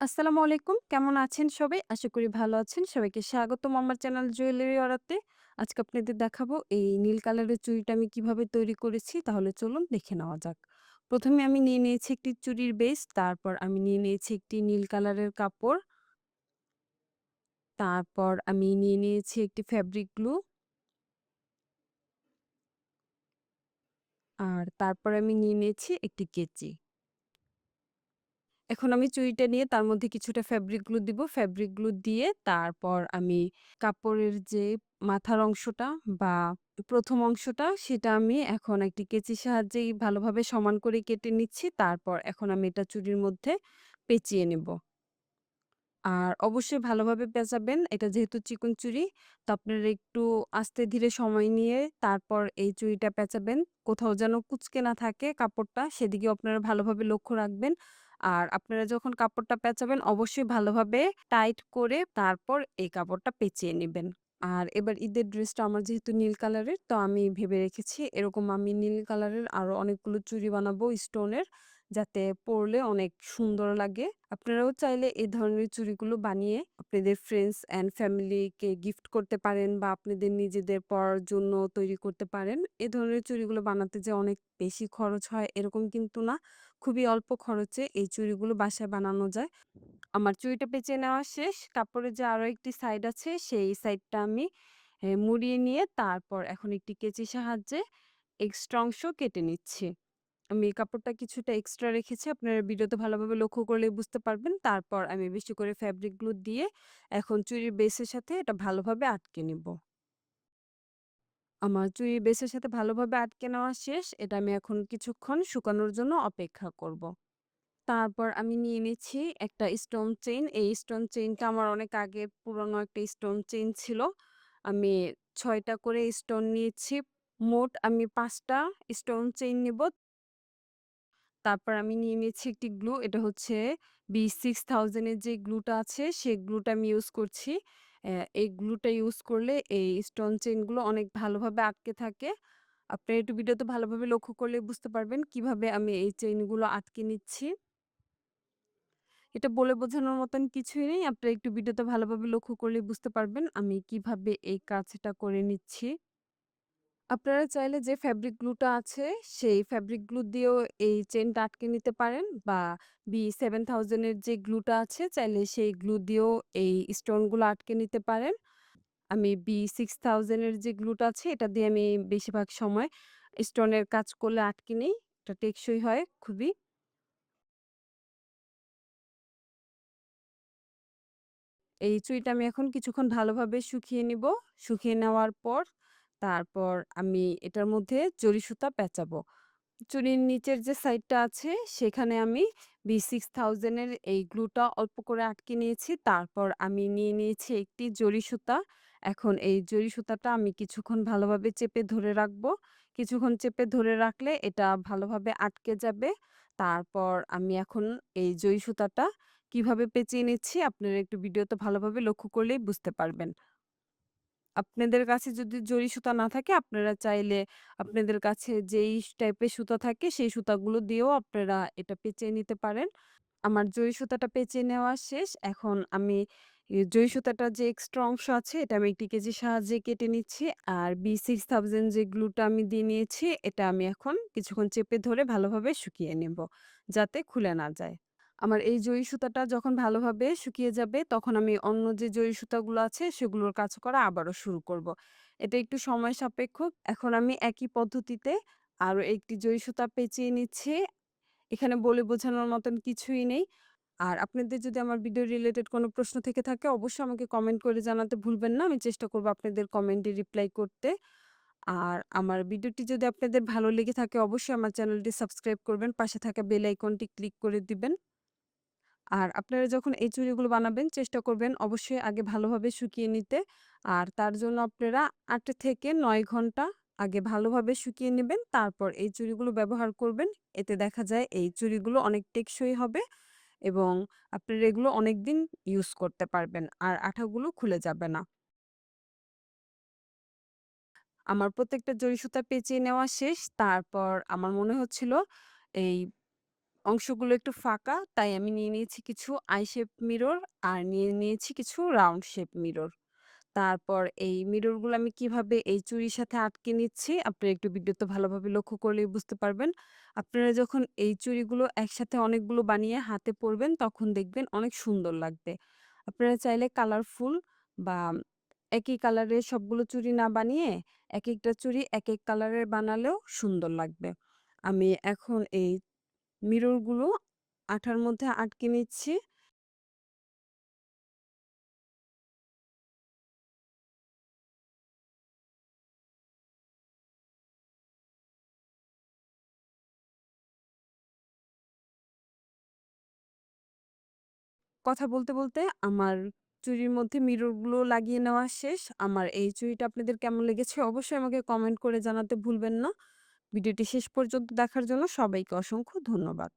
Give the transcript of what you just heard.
আসসালামু আলাইকুম। কেমন আছেন সবাই? আশা করি ভালো আছেন। সবাইকে স্বাগতম আমার চ্যানেল জুয়েলারি অর্ডারতে। আজকে আপনাদের দেখাবো এই নীল কালারের চুড়িটা আমি কিভাবে তৈরি করেছি। তাহলে চলুন দেখে নেওয়া যাক। ১ম এ আমি নিয়ে নিয়েছি একটি চুড়ির বেস, তারপর আমি নিয়ে নিয়েছি একটি নীল কালারের কাপড়, তারপর আমি নিয়ে নিয়েছি একটি ফেব্রিক গ্লু, আর তারপর আমি নিয়ে নিয়েছি একটি কেচি। এখন আমি চুড়িটা নিয়ে তার মধ্যে কিছুটা ফেব্রিক গ্লু দিব। ফেব্রিক গ্লু দিয়ে তারপর আমি কাপড়ের যে মাথার অংশটা বা ১ম অংশটা সেটা আমি এখন একটি কেচির সাহায্যেই ভালোভাবে সমান করে কেটে নিচ্ছি। তারপর এখন আমি এটা চুড়ির মধ্যে পেঁচিয়ে নেব। আর অবশ্যই ভালোভাবে পেঁচাবেন। এটা যেহেতু চিকন চুড়ি, তো আপনারা একটু আস্তে ধীরে সময় নিয়ে তারপর এই চুড়িটা পেঁচাবেন। কোথাও যেন কুঁচকে না থাকে কাপড়টা, সেদিকেও আপনারা ভালোভাবে লক্ষ্য রাখবেন। আর আপনারা যখন কাপড়টা পেঁচাবেন অবশ্যই ভালোভাবে টাইট করে তারপর এই কাপড়টা পেঁচিয়ে নিবেন। আর এবার ঈদের ড্রেসটা আমার যেহেতু নীল কালারের, তো আমি ভেবে রেখেছি এরকম আমি নীল কালারের আরো অনেকগুলো চুড়ি বানাবো স্টোনের, যাতে পরলে অনেক সুন্দর লাগে। আপনারাও চাইলে এই ধরনের চুড়িগুলো বানিয়ে আপনাদের ফ্রেন্ডস অ্যান্ড ফ্যামিলিকে গিফট করতে পারেন বা আপনাদের নিজেদের পরার জন্য তৈরি করতে পারেন। এ ধরনের চুড়িগুলো বানাতে যে অনেক বেশি খরচ হয় এরকম কিন্তু না। খুবই অল্প খরচে এই চুড়িগুলো বাসায় বানানো যায়। আমার চুড়িটা পেঁচিয়ে নেওয়া শেষ। কাপড়ের যে আরো একটি সাইড আছে সেই সাইডটা আমি মুড়িয়ে নিয়ে তারপর এখন একটি কেচির সাহায্যে এক্সট্রা অংশ কেটে নিচ্ছি। আমি কাপড়টা কিছুটা এক্সট্রা রেখেছি। আপনারা ভিডিওতে ভালোভাবে লক্ষ্য করলে বুঝতে পারবেন। তারপর আমি বেশি করে ফেব্রিক গ্লু দিয়ে এখন চুড়ির বেসের সাথে এটা ভালোভাবে আটকে নিব। আমার চুড়ির বেসের সাথে ভালোভাবে আটকে নেওয়া শেষ। এটা আমি এখন কিছুক্ষণ শুকানোর জন্য অপেক্ষা করব। তারপর আমি নিয়ে নিচ্ছি একটা স্টোন চেইন। এই স্টোন চেইনটা আমার অনেক আগের পুরনো একটা স্টোন চেইন ছিল। আমি ৬ টা করে স্টোন নিয়েছি। মোট আমি ৫ টা স্টোন চেইন নিব। তারপর আমি নিয়ে নিয়েছি একটি গ্লু। এটা হচ্ছে B6000 এর যে গ্লুটা আছে, সেই গ্লুটা আমি ইউজ করছি। এই গ্লুটা ইউজ করলে এই স্টোন চেইন গুলো অনেক ভালোভাবে আটকে থাকে। আপনারা একটু ভিডিওতে ভালোভাবে লক্ষ্য করলে বুঝতে পারবেন কিভাবে আমি এই চেইন গুলো আটকে নিচ্ছি। এটা বলে বোঝানোর মতন কিছুই নেই। আপনারা একটু ভিডিওতে ভালোভাবে লক্ষ্য করলে বুঝতে পারবেন আমি কিভাবে এই কাজটা করে নিচ্ছি। আপনারা চাইলে যে ফেব্রিক গ্লুটা আছে, সেই ফেব্রিক গ্লু দিয়েও এই চেইনটা আটকে নিতে পারেন বা B7000 এর যে গ্লুটা আছে, চাইলে সেই গ্লু দিয়েও এই স্টোনগুলো আটকে নিতে পারেন। আমি B6000 এর যে গ্লুটা আছে, এটা দিয়ে আমি বেশিরভাগ সময় স্টোনের কাজ করলে আটকে নেই। এটা টেকসই হয় খুবই। এই চুড়িটা আমি এখন কিছুক্ষণ ভালোভাবে শুকিয়ে নিব। শুকিয়ে নেওয়ার পর তারপর আমি এটার মধ্যে জরি সুতা পেঁচাবো। চুড়ির নিচের যে সাইডটা আছে সেখানে আমি B6000 এর এই গ্লুটা অল্প করে আটকে নিয়েছি। তারপর আমি নিয়ে নিয়েছি একটি জরি সুতা। এখন এই জরি সুতাটা আমি কিছুক্ষণ ভালোভাবে চেপে ধরে রাখবো। কিছুক্ষণ চেপে ধরে রাখলে এটা ভালোভাবে আটকে যাবে। তারপর আমি এখন এই জরি সুতাটা কিভাবে পেঁচিয়ে নিচ্ছি আপনারা একটু ভিডিওতে ভালোভাবে লক্ষ্য করলেই বুঝতে পারবেন। আপনাদের কাছে যদি জরি সুতা না থাকে আপনারা চাইলে আপনাদের কাছে যেই টাইপের সুতা থাকে সেই সুতাগুলো দিয়েও আপনারা এটা পেঁচিয়ে নিতে পারেন। আমার জরি সুতাটা পেঁচিয়ে নেওয়া শেষ। এখন আমি জরি সুতাটার যে এক্সট্রা অংশ আছে এটা আমি একটি কেচির সাহায্যে কেটে নিচ্ছি। আর B6000 যে গ্লুটা আমি দিয়ে নিয়েছি এটা আমি এখন কিছুক্ষণ চেপে ধরে ভালোভাবে শুকিয়ে নেব, যাতে খুলে না যায়। আমার এই জরি সুতাটা যখন ভালোভাবে শুকিয়ে যাবে, তখন আমি অন্য যে জরি সুতাগুলো আছে সেগুলোর কাজ করা আবারও শুরু করব। এটা একটু সময় সাপেক্ষ। এখন আমি একই পদ্ধতিতে আরো একটি জরি সুতা পেঁচিয়ে নিচ্ছি। এখানে বলে বোঝানোর মতন কিছুই নেই। আর আপনাদের যদি আমার ভিডিও রিলেটেড কোনো প্রশ্ন থেকে থাকে অবশ্যই আমাকে কমেন্ট করে জানাতে ভুলবেন না। আমি চেষ্টা করব আপনাদের কমেন্টে রিপ্লাই করতে। আর আমার ভিডিওটি যদি আপনাদের ভালো লেগে থাকে অবশ্যই আমার চ্যানেলটি সাবস্ক্রাইব করবেন। পাশে থাকা বেল আইকনটি ক্লিক করে দিবেন। আর আপনারা যখন এই চুড়িগুলো বানাবেন চেষ্টা করবেন অবশ্যই আগে ভালোভাবে শুকিয়ে নিতে। আর তার জন্য আপনারা ৮ থেকে ৯ ঘন্টা আগে ভালোভাবে শুকিয়ে নেবেন। তারপর এই চুড়িগুলো ব্যবহার করবেন। এতে দেখা যায় এই চুড়িগুলো অনেক টেকসই হবে এবং আপনারা এগুলো অনেকদিন ইউজ করতে পারবেন। আর আঠাগুলো খুলে যাবে না। আমার প্রত্যেকটা জরি সুতা পেঁচিয়ে নেওয়া শেষ। তারপর আমার মনে হচ্ছিল এই অংশগুলো একটু ফাঁকা, তাই আমি নিয়ে নিয়েছি কিছু আই শেপ মিরর আর নিয়ে নিয়েছি কিছু রাউন্ড শেপ মিরর। তারপর এই মিররগুলো আমি কিভাবে এই চুড়ির সাথে আটকে নিচ্ছি, আপনারা একটু ভিডিওতে ভালোভাবে লক্ষ্য করলেই বুঝতে পারবেন। আপনারা যখন এই চুড়িগুলো একসাথে অনেকগুলো বানিয়ে হাতে পরবেন, তখন দেখবেন অনেক সুন্দর লাগবে। আপনারা চাইলে কালারফুল বা একই কালারের সবগুলো চুড়ি না বানিয়ে, একেকটা চুড়ি একেক কালারের বানালেও সুন্দর লাগবে। আমি এখন এই মিররগুলো আঠার মধ্যে আটকে নিচ্ছি। কথা বলতে আমার চুড়ির মধ্যে মিররগুলো লাগিয়ে নেওয়া শেষ। আমার এই চুড়িটা আপনাদের কেমন লেগেছে অবশ্যই আমাকে কমেন্ট করে জানাতে ভুলবেন না। ভিডিওটি শেষ পর্যন্ত দেখার জন্য সবাইকে অসংখ্য ধন্যবাদ।